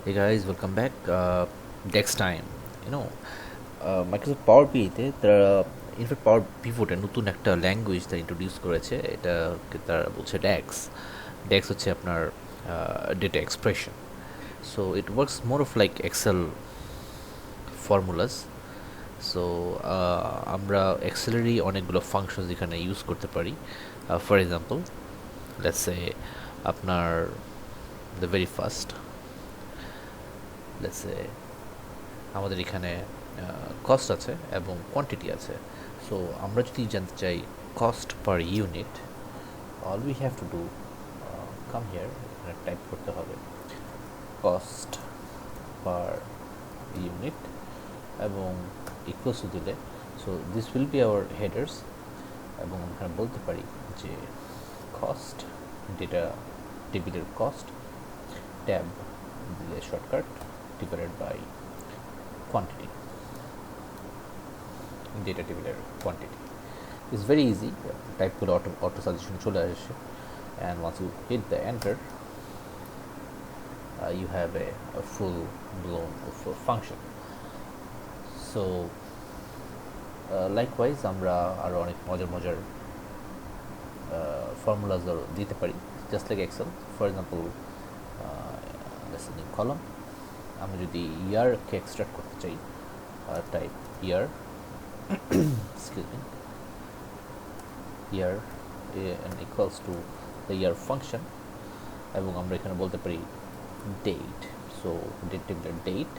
Hey guys, welcome back. Next time, you know, Microsoft Power BI-তে তারা in fact পাওয়ার পিভটে নতুন একটা language তারা ইন্ট্রোডিউস করেছে, এটাকে তারা বলছে ড্যাক্স। ড্যাক্স হচ্ছে আপনার data expression. So it works more of like Excel formulas. So আমরা এক্সেলেরই অনেকগুলো ফাংশনস এখানে ইউজ করতে পারি। ফর এক্সাম্পল, লেটস সে আপনার the very first, let's say আমাদের এখানে কস্ট আছে এবং কোয়ান্টিটি আছে। সো আমরা যদি জানতে চাই cost per unit, all we have to do, come here, এখানে টাইপ করতে হবে কস্ট পার ইউনিট এবং ইকুয়ালস টু দিলে, so this will be our headers. এবং আমরা এখানে বলতে পারি যে কস্ট, ডেটা টেবিলের কস্ট, ট্যাব দিলে shortcut divided by quantity, data টেবিলের quantity is very easy. Type করে auto suggestion চলে আসে, and once you hit the enter, you have a full blown function. So likewise আমরা আরো অনেক মজার formulas দিতে পারি, just like Excel. For example, let's say column, আমি যদি ইয়ারকে এক্সট্রাক্ট করতে চাই, type year, excuse me, year and equals to the year function, এবং আমরা এখানে বলতে পারি date. So date টেবিলের date,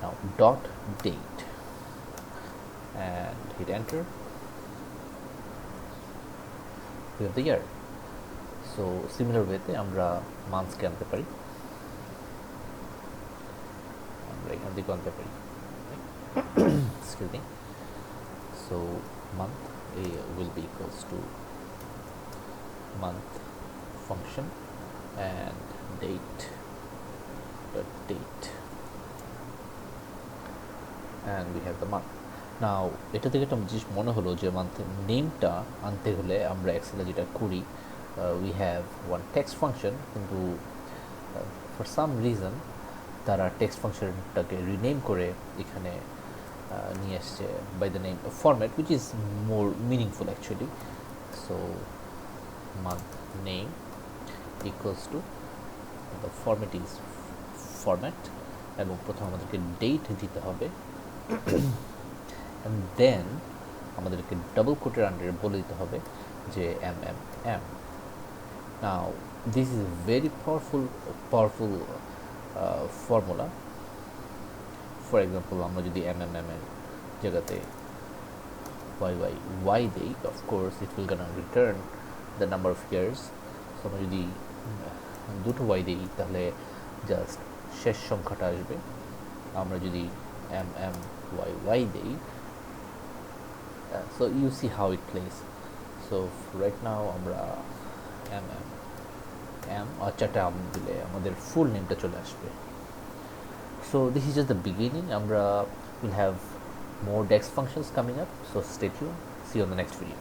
now dot date, and hit enter, we have the year. So similar way-তে আমরা months-কে আনতে পারি, আমরা এখান থেকে আনতে পারি, excuse me. So month will be equals to month function and date dot date, and we have the month. Now এটা থেকে একটা জিনিস মনে হলো যে মান্থের নেমটা আনতে হলে আমরা এক্সেলে যেটা করি, we have one text function, কিন্তু for some reason তারা টেক্সট ফাংশনটাকে রিনেম করে এখানে নিয়ে আসছে by the name format, which is more meaningful actually. So month name equals to the format is format, এবং প্রথমে আমাদেরকে date দিতে হবে, and then আমাদেরকে ডাবল কোটের আন্ডারে বলে দিতে হবে যে mm. Now this is a very powerful formula. For example, আমরা যদি mm এর জায়গাতে y দেই, of course it will gonna return the number of years. So আমরা যদি দুটো y দেই তাহলে জাস্ট শেষ সংখ্যাটা আসবে। আমরা যদি y দেই, so you see how it plays. So right now আমরা আর চারটা দিলে আমাদের ফুল নেমটা চলে আসবে। So this is just the beginning. Will have more DAX functions coming up, so stay tuned. See you on the next video.